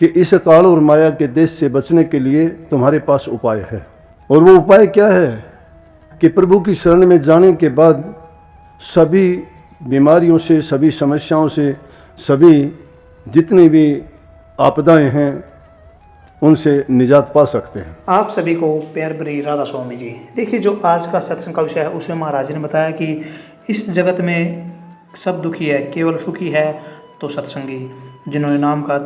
कि इस काल और माया के देश से बचने के लिए तुम्हारे पास उपाय है। और वो उपाय क्या है कि प्रभु की शरण में जाने के बाद सभी बीमारियों से, सभी समस्याओं से, सभी जितनी भी आपदाएं हैं उनसे निजात पा सकते हैं। आप सभी को प्यार भरी राधा स्वामी जी। देखिए, जो आज का सत्संग का विषय है उसमें महाराज जी ने बताया कि इस जगत में सब दुखी है, केवल सुखी है तो सत्संगी। जिन्होंने नाम का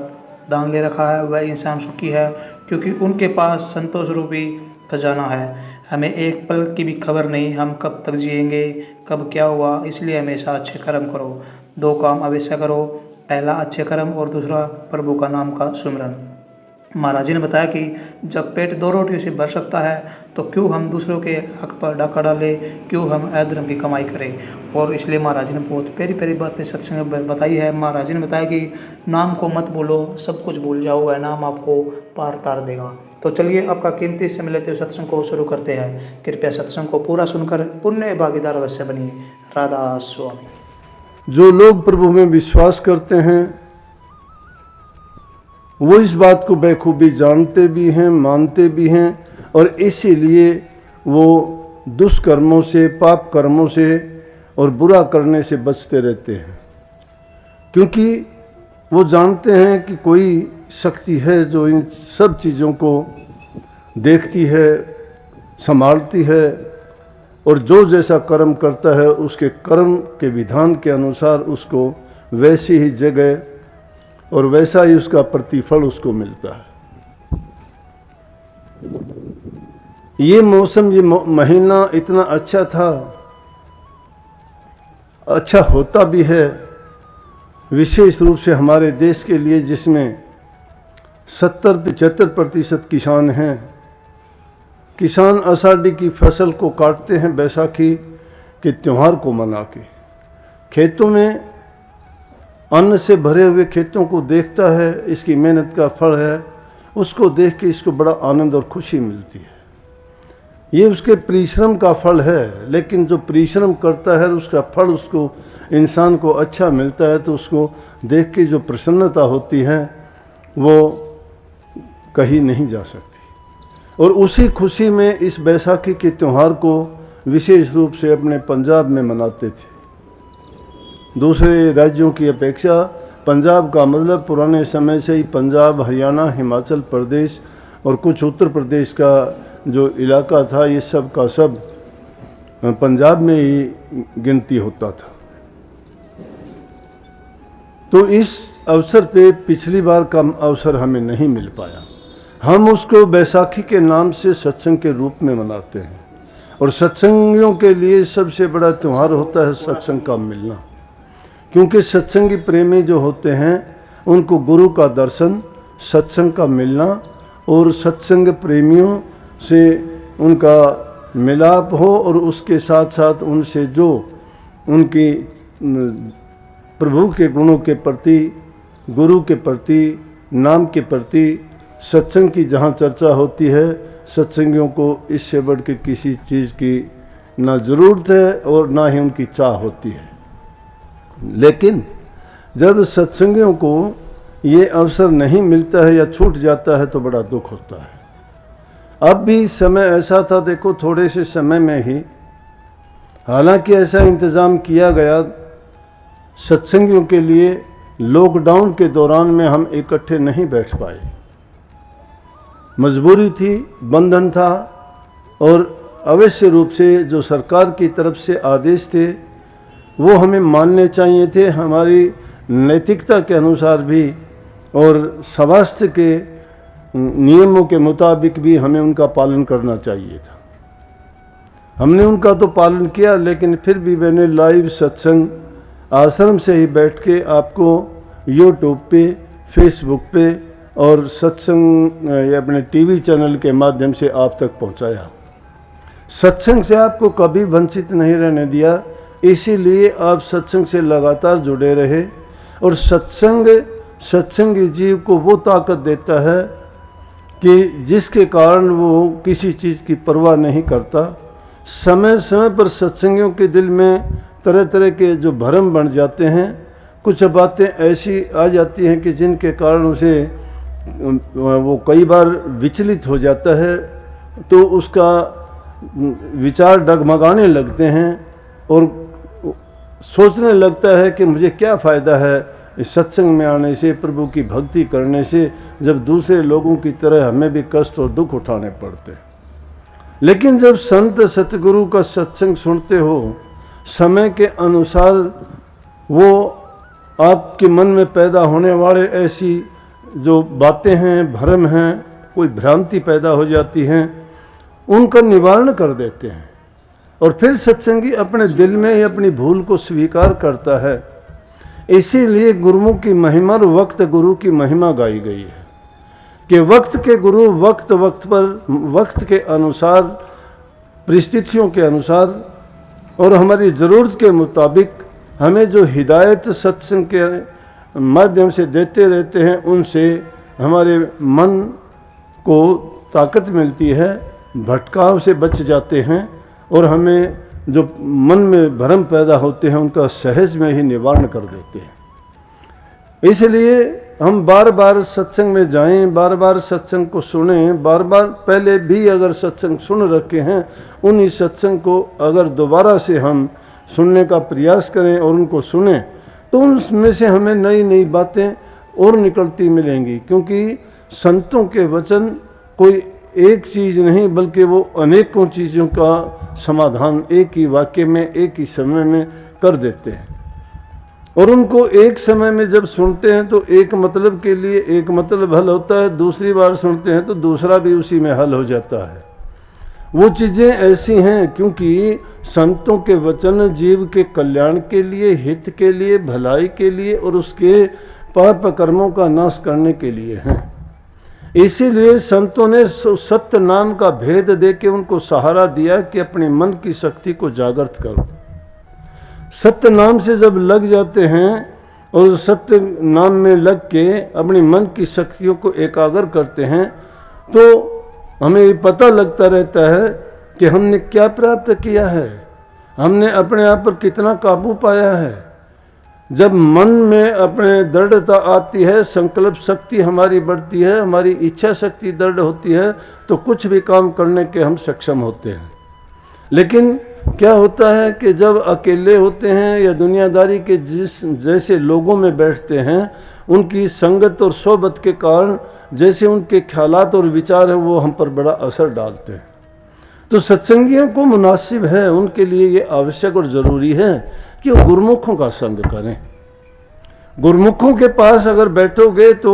दान ले रखा है वह इंसान सुखी है, क्योंकि उनके पास संतोष रूपी खजाना है। हमें एक पल की भी खबर नहीं हम कब तक जिएंगे, कब क्या हुआ, इसलिए हमेशा अच्छे कर्म करो। 2 काम अवश्य करो, पहला अच्छे कर्म और दूसरा प्रभु का नाम का सुमिरन। महाराज जी ने बताया कि जब पेट 2 रोटियों से भर सकता है तो क्यों हम दूसरों के हक पर डाका डालें, क्यों हम अधर्म की कमाई करें। और इसलिए महाराज जी ने बहुत प्यारी प्यारी बातें सत्संग में बताई है। महाराज जी ने बताया कि नाम को मत भूलो, सब कुछ भूल जाओ, वह नाम आपको पार तार देगा। तो चलिए आपका कीमती समय लेते हुए सत्संग को शुरू करते हैं। कृपया सत्संग को पूरा सुनकर पुण्य भागीदार अवश्य बनिए। राधा स्वामी। जो लोग प्रभु में विश्वास करते हैं वो इस बात को बेखूबी जानते भी हैं, मानते भी हैं, और इसीलिए वो दुष्कर्मों से, पाप कर्मों से और बुरा करने से बचते रहते हैं, क्योंकि वो जानते हैं कि कोई शक्ति है जो इन सब चीज़ों को देखती है, संभालती है, और जो जैसा कर्म करता है उसके कर्म के विधान के अनुसार उसको वैसी ही जगह और वैसा ही उसका प्रतिफल उसको मिलता है। ये मौसम, ये महीना इतना अच्छा था, अच्छा होता भी है विशेष रूप से हमारे देश के लिए, जिसमें 70-75% किसान हैं। किसान आषाढ़ी की फसल को काटते हैं बैसाखी के त्यौहार को मना के। खेतों में अन्न से भरे हुए खेतों को देखता है, इसकी मेहनत का फल है, उसको देख के इसको बड़ा आनंद और खुशी मिलती है। ये उसके परिश्रम का फल है, लेकिन जो परिश्रम करता है उसका फल उसको, इंसान को अच्छा मिलता है, तो उसको देख के जो प्रसन्नता होती है वो कहीं नहीं जा सकती। और उसी खुशी में इस बैसाखी के त्यौहार को विशेष रूप से अपने पंजाब में मनाते थे। दूसरे राज्यों की अपेक्षा पंजाब का मतलब पुराने समय से ही पंजाब, हरियाणा, हिमाचल प्रदेश और कुछ उत्तर प्रदेश का जो इलाका था, ये सब का सब पंजाब में ही गिनती होता था। तो इस अवसर पे पिछली बार का अवसर हमें नहीं मिल पाया। हम उसको बैसाखी के नाम से सत्संग के रूप में मनाते हैं, और सत्संगियों के लिए सबसे बड़ा त्यौहार होता है सत्संग का मिलना, क्योंकि सत्संगी प्रेमी जो होते हैं उनको गुरु का दर्शन, सत्संग का मिलना और सत्संग प्रेमियों से उनका मिलाप हो, और उसके साथ साथ उनसे जो उनकी प्रभु के गुणों के प्रति, गुरु के प्रति, नाम के प्रति, सत्संग की जहाँ चर्चा होती है, सत्संगियों को इससे बढ़ के किसी चीज़ की ना ज़रूरत है और ना ही उनकी चाह होती है। लेकिन जब सत्संगियों को ये अवसर नहीं मिलता है या छूट जाता है तो बड़ा दुख होता है। अब भी समय ऐसा था, देखो थोड़े से समय में ही, हालांकि ऐसा इंतज़ाम किया गया सत्संगियों के लिए, लॉकडाउन के दौरान में हम इकट्ठे नहीं बैठ पाए, मजबूरी थी, बंधन था, और अवश्य रूप से जो सरकार की तरफ से आदेश थे वो हमें मानने चाहिए थे, हमारी नैतिकता के अनुसार भी और स्वास्थ्य के नियमों के मुताबिक भी हमें उनका पालन करना चाहिए था। हमने उनका तो पालन किया, लेकिन फिर भी मैंने लाइव सत्संग आश्रम से ही बैठ के आपको यूट्यूब पे, फेसबुक पे और सत्संग अपने टीवी चैनल के माध्यम से आप तक पहुंचाया। सत्संग से आपको कभी वंचित नहीं रहने दिया, इसीलिए आप सत्संग से लगातार जुड़े रहे। और सत्संगी जीव को वो ताकत देता है कि जिसके कारण वो किसी चीज़ की परवाह नहीं करता। समय समय पर सत्संगियों के दिल में तरह तरह के जो भ्रम बन जाते हैं, कुछ बातें ऐसी आ जाती हैं कि जिनके कारण उसे वो कई बार विचलित हो जाता है, तो उसका विचार डगमगाने लगते हैं और सोचने लगता है कि मुझे क्या फ़ायदा है इस सत्संग में आने से, प्रभु की भक्ति करने से, जब दूसरे लोगों की तरह हमें भी कष्ट और दुख उठाने पड़ते हैं। लेकिन जब संत सतगुरु का सत्संग सुनते हो, समय के अनुसार वो आपके मन में पैदा होने वाले ऐसी जो बातें हैं, भ्रम हैं, कोई भ्रांति पैदा हो जाती हैं, उनका निवारण कर देते हैं। और फिर सत्संगी अपने दिल में ही अपनी भूल को स्वीकार करता है। इसीलिए गुरुमुख की महिमा और वक्त गुरु की महिमा गाई गई है कि वक्त के गुरु वक्त वक्त पर, वक्त के अनुसार, परिस्थितियों के अनुसार और हमारी ज़रूरत के मुताबिक हमें जो हिदायत सत्संग के माध्यम से देते रहते हैं, उनसे हमारे मन को ताकत मिलती है, भटकाव से बच जाते हैं और हमें जो मन में भ्रम पैदा होते हैं उनका सहज में ही निवारण कर देते हैं। इसलिए हम बार बार सत्संग में जाएं, बार बार सत्संग को सुनें, बार बार पहले भी अगर सत्संग सुन रखे हैं, उन्हीं सत्संग को अगर दोबारा से हम सुनने का प्रयास करें और उनको सुनें, तो उनमें से हमें नई नई बातें और निकलती मिलेंगी। क्योंकि संतों के वचन कोई एक चीज़ नहीं, बल्कि वो अनेकों चीज़ों का समाधान एक ही वाक्य में, एक ही समय में कर देते हैं। और उनको एक समय में जब सुनते हैं तो एक मतलब के लिए एक मतलब हल होता है, दूसरी बार सुनते हैं तो दूसरा भी उसी में हल हो जाता है। वो चीज़ें ऐसी हैं क्योंकि संतों के वचन जीव के कल्याण के लिए, हित के लिए, भलाई के लिए और उसके पाप कर्मों का नाश करने के लिए हैं। इसीलिए संतों ने सत्य नाम का भेद देके उनको सहारा दिया कि अपने मन की शक्ति को जागृत करो। सत्य नाम से जब लग जाते हैं और सत्य नाम में लग के अपनी मन की शक्तियों को एकाग्र करते हैं, तो हमें ये पता लगता रहता है कि हमने क्या प्राप्त किया है, हमने अपने आप पर कितना काबू पाया है। जब मन में अपने दृढ़ता आती है, संकल्प शक्ति हमारी बढ़ती है, हमारी इच्छा शक्ति दृढ़ होती है, तो कुछ भी काम करने के हम सक्षम होते हैं। लेकिन क्या होता है कि जब अकेले होते हैं या दुनियादारी के जैसे लोगों में बैठते हैं, उनकी संगत और सोबत के कारण जैसे उनके ख्यालात और विचार हैं वो हम पर बड़ा असर डालते हैं। तो सत्संगियों को मुनासिब है, उनके लिए ये आवश्यक और ज़रूरी है कि वो गुरुमुखों का संग करें। गुरुमुखों के पास अगर बैठोगे तो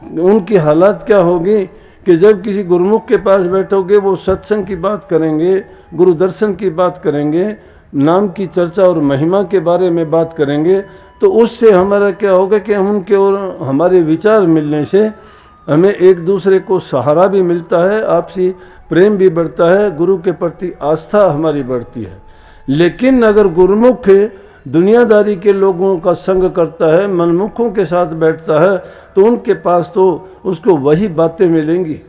उनकी हालत क्या होगी कि जब किसी गुरुमुख के पास बैठोगे वो सत्संग की बात करेंगे, गुरु दर्शन की बात करेंगे, नाम की चर्चा और महिमा के बारे में बात करेंगे, तो उससे हमारा क्या होगा कि हम उनके और हमारे विचार मिलने से हमें एक दूसरे को सहारा भी मिलता है, आपसी प्रेम भी बढ़ता है, गुरु के प्रति आस्था हमारी बढ़ती है। लेकिन अगर गुरुमुख दुनियादारी के लोगों का संग करता है, मनमुखों के साथ बैठता है, तो उनके पास तो उसको वही बातें मिलेंगी।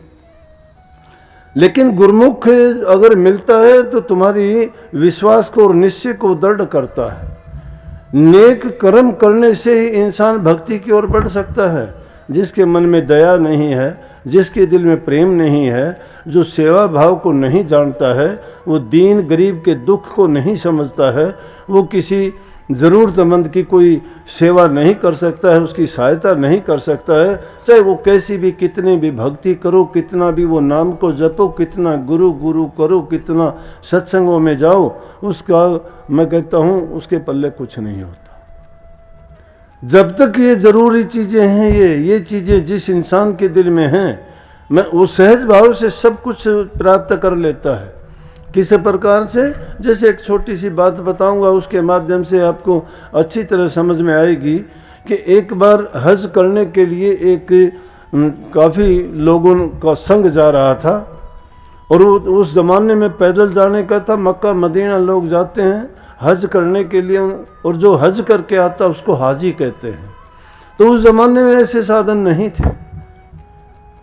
लेकिन गुरुमुख अगर मिलता है तो तुम्हारी विश्वास को और निश्चय को दृढ़ करता है। नेक कर्म करने से ही इंसान भक्ति की ओर बढ़ सकता है। जिसके मन में दया नहीं है, जिसके दिल में प्रेम नहीं है, जो सेवा भाव को नहीं जानता है, वो दीन गरीब के दुख को नहीं समझता है, वो किसी ज़रूरतमंद की कोई सेवा नहीं कर सकता है, उसकी सहायता नहीं कर सकता है, चाहे वो कैसी भी, कितनी भी भक्ति करो, कितना भी वो नाम को जपो, कितना गुरु गुरु करो, कितना सत्संगों में जाओ, उसका मैं कहता हूँ उसके पल्ले कुछ नहीं होता। जब तक ये ज़रूरी चीज़ें हैं, ये चीज़ें जिस इंसान के दिल में हैं, मैं वो सहज भाव से सब कुछ प्राप्त कर लेता है। किस प्रकार से, जैसे एक छोटी सी बात बताऊंगा, उसके माध्यम से आपको अच्छी तरह समझ में आएगी कि एक बार हज करने के लिए एक काफ़ी लोगों का संग जा रहा था और वो उस ज़माने में पैदल जाने का था। मक्का मदीना लोग जाते हैं हज करने के लिए, और जो हज करके आता उसको हाजी कहते हैं। तो उस ज़माने में ऐसे साधन नहीं थे,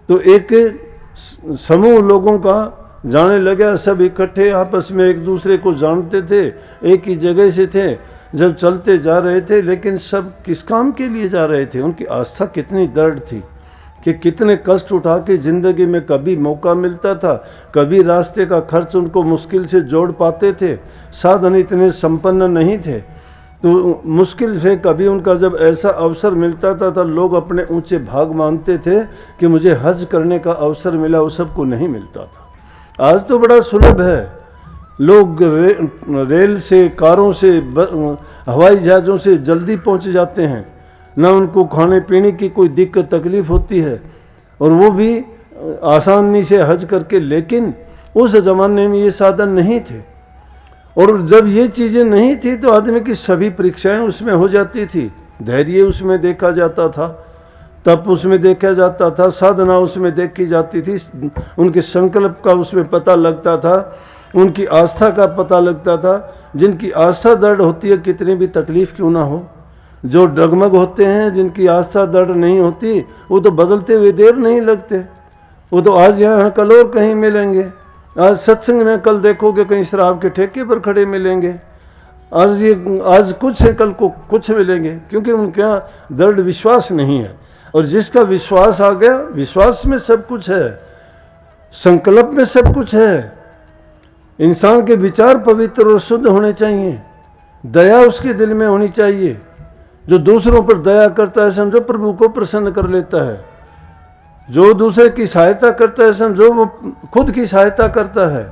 तो एक समूह लोगों का जाने लगा, सब इकट्ठे आपस में एक दूसरे को जानते थे, एक ही जगह से थे, जब चलते जा रहे थे, लेकिन सब किस काम के लिए जा रहे थे, उनकी आस्था कितनी दृढ़ थी कि कितने कष्ट उठा के ज़िंदगी में कभी मौका मिलता था, कभी रास्ते का खर्च उनको मुश्किल से जोड़ पाते थे, साधन इतने संपन्न नहीं थे, तो मुश्किल से कभी उनका जब ऐसा अवसर मिलता था तो लोग अपने ऊंचे भाग मानते थे कि मुझे हज करने का अवसर मिला, वो सबको नहीं मिलता था। आज तो बड़ा सुलभ है, लोग रेल से, कारों से, हवाई जहाज़ों से जल्दी पहुंच जाते हैं, ना उनको खाने पीने की कोई दिक्कत तकलीफ़ होती है, और वो भी आसानी से हज करके। लेकिन उस ज़माने में ये साधन नहीं थे, और जब ये चीज़ें नहीं थी तो आदमी की सभी परीक्षाएं उसमें हो जाती थी। धैर्य उसमें देखा जाता था, तप उसमें देखा जाता था, साधना उसमें देखी जाती थी, उनके संकल्प का उसमें पता लगता था, उनकी आस्था का पता लगता था। जिनकी आस्था दृढ़ होती है, कितनी भी तकलीफ़ क्यों ना हो, जो डगमग होते हैं, जिनकी आस्था दृढ़ नहीं होती, वो तो बदलते हुए देर नहीं लगते, वो तो आज यहाँ कल और कहीं मिलेंगे। आज सत्संग में, कल देखोगे कहीं शराब के ठेके पर खड़े मिलेंगे। आज कुछ है, कल को कुछ मिलेंगे, क्योंकि उनके यहाँ दृढ़ विश्वास नहीं है। और जिसका विश्वास आ गया, विश्वास में सब कुछ है, संकल्प में सब कुछ है। इंसान के विचार पवित्र और शुद्ध होने चाहिए, दया उसके दिल में होनी चाहिए। जो दूसरों पर दया करता है, समझो प्रभु को प्रसन्न कर लेता है। जो दूसरे की सहायता करता है, समझो वो खुद की सहायता करता है।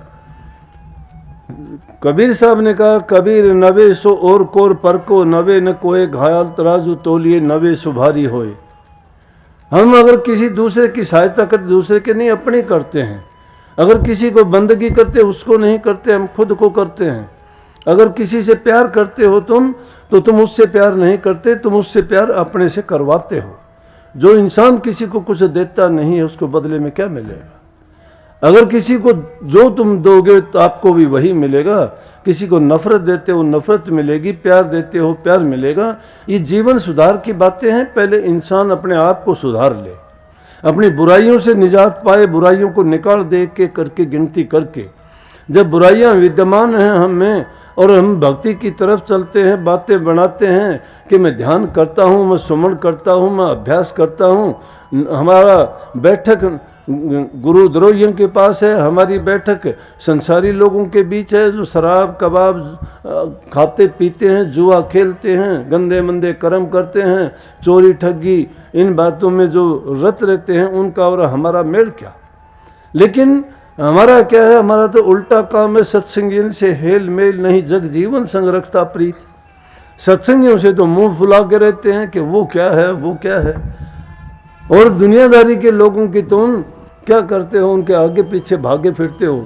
कबीर साहब ने कहा, कबीर नवे सो और कोर पर को, नवे न कोई घायल तराजू तोलिए, नवे सुभारी होए। हम अगर किसी दूसरे की सहायता करते, दूसरे के नहीं अपनी करते हैं। अगर किसी को बंदगी करते, उसको नहीं करते, हम खुद को करते हैं। अगर किसी से प्यार करते हो तुम, तो तुम उससे प्यार नहीं करते, तुम उससे प्यार अपने से करवाते हो। जो इंसान किसी को कुछ देता नहीं है, उसको बदले में क्या मिलेगा? अगर किसी को जो तुम दोगे तो आपको भी वही मिलेगा। किसी को नफरत देते हो, नफरत मिलेगी, प्यार देते हो, प्यार मिलेगा। ये जीवन सुधार की बातें हैं। पहले इंसान अपने आप को सुधार ले, अपनी बुराइयों से निजात पाए, बुराइयों को निकाल दे के करके, गिनती करके। जब बुराइयां विद्यमान हैं हम में और हम भक्ति की तरफ चलते हैं, बातें बनाते हैं कि मैं ध्यान करता हूँ, मैं सुमन करता हूँ, मैं अभ्यास करता हूँ, हमारा बैठक गुरु द्रोहियों के पास है, हमारी बैठक संसारी लोगों के बीच है जो शराब कबाब खाते पीते हैं, जुआ खेलते हैं, गंदे मंदे कर्म करते हैं, चोरी ठगी, इन बातों में जो रत रहते हैं, उनका और हमारा मेल क्या? लेकिन हमारा क्या है? हमारा तो उल्टा काम है। सत्संगियों से हेल मेल नहीं, जग जीवन संग रखता प्रीत। सत्संगियों से तो मुंह फुला के रहते हैं कि वो क्या है, वो क्या है। और दुनियादारी के लोगों की तुम क्या करते हो? उनके आगे पीछे भागे फिरते हो।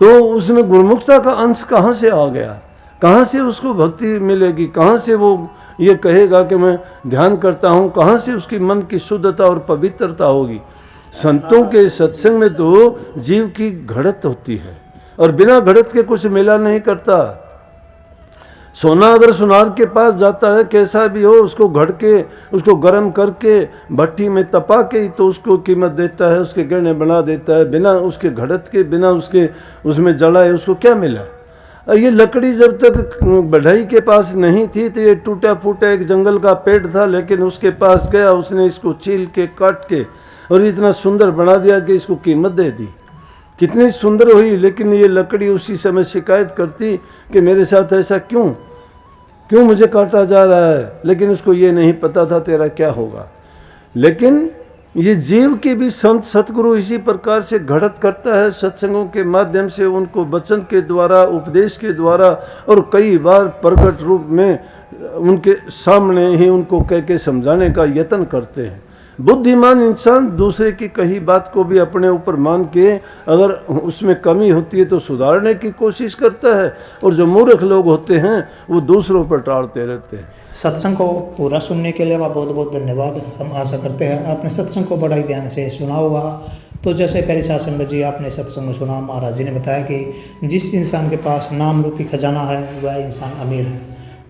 तो उसमें गुरुमुखता का अंश कहाँ से आ गया? कहाँ से उसको भक्ति मिलेगी? कहाँ से वो ये कहेगा कि मैं ध्यान करता हूँ? कहाँ से उसकी मन की शुद्धता और पवित्रता होगी? संतों के सत्संग में तो जीव की घड़त होती है, और बिना घड़त के कुछ मिला नहीं करता। सोना अगर सुनार के पास जाता है, कैसा भी हो, उसको घड़ के, उसको गर्म करके भट्टी में तपा के ही तो उसको कीमत देता है, उसके गहने बना देता है। बिना उसके घड़त के, बिना उसके उसमें जलाए उसको क्या मिला? ये लकड़ी जब तक बढ़ई के पास नहीं थी तो ये टूटा फूटा एक जंगल का पेड़ था, लेकिन उसके पास गया, उसने इसको छील के काट के और इतना सुंदर बना दिया कि इसको कीमत दे दी। कितनी सुंदर हुई, लेकिन ये लकड़ी उसी समय शिकायत करती कि मेरे साथ ऐसा क्यों मुझे काटा जा रहा है। लेकिन उसको ये नहीं पता था तेरा क्या होगा। लेकिन ये जीव की भी संत सतगुरु इसी प्रकार से घड़त करता है, सत्संगों के माध्यम से, उनको वचन के द्वारा, उपदेश के द्वारा, और कई बार प्रकट रूप में उनके सामने ही उनको कह के समझाने का यत्न करते हैं। बुद्धिमान इंसान दूसरे की कही बात को भी अपने ऊपर मान के, अगर उसमें कमी होती है तो सुधारने की कोशिश करता है, और जो मूर्ख लोग होते हैं वो दूसरों पर टालते रहते हैं। सत्संग को पूरा सुनने के लिए बहुत बहुत धन्यवाद। हम आशा करते हैं आपने सत्संग को बड़ा ही ध्यान से सुना होगा। तो जैसे प्यारी साध संगत जी आपने सत्संग सुना, महाराज जी ने बताया कि जिस इंसान के पास नाम रूपी खजाना है वह इंसान अमीर है,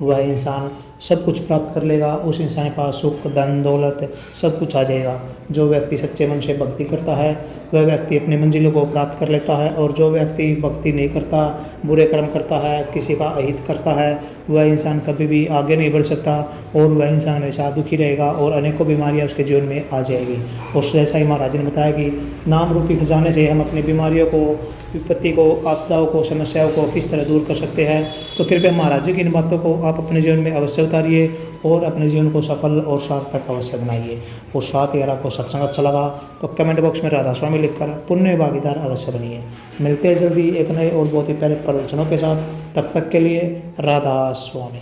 वह इंसान सब कुछ प्राप्त कर लेगा, उस इंसान के पास सुख धन दौलत सब कुछ आ जाएगा। जो व्यक्ति सच्चे मन से भक्ति करता है वह व्यक्ति अपनी मंजिलों को प्राप्त कर लेता है, और जो व्यक्ति भक्ति नहीं करता, बुरे कर्म करता है, किसी का अहित करता है, वह इंसान कभी भी आगे नहीं बढ़ सकता और वह इंसान हमेशा दुखी रहेगा और अनेकों बीमारियां उसके जीवन में आ जाएगी। और जैसा ही महाराज ने बताया कि नाम रूपी खजाने से हम अपनी बीमारियों को, विपत्ति को, आपदाओं को, समस्याओं को किस तरह दूर कर सकते हैं, तो कृपया महाराज जी की इन बातों को आप अपने जीवन में अवश्य उतारिए और अपने जीवन को सफल और सार्थक अवश्य बनाइए। और साथ ही अगर आपको सत्संग अच्छा लगा तो कमेंट बॉक्स में राधा स्वामी लिखकर पुण्य भागीदार अवश्य बनिए। मिलते हैं जल्दी एक नए और बहुत ही प्यारे प्रवचनों के साथ, तब तक के लिए राधा स्वामी।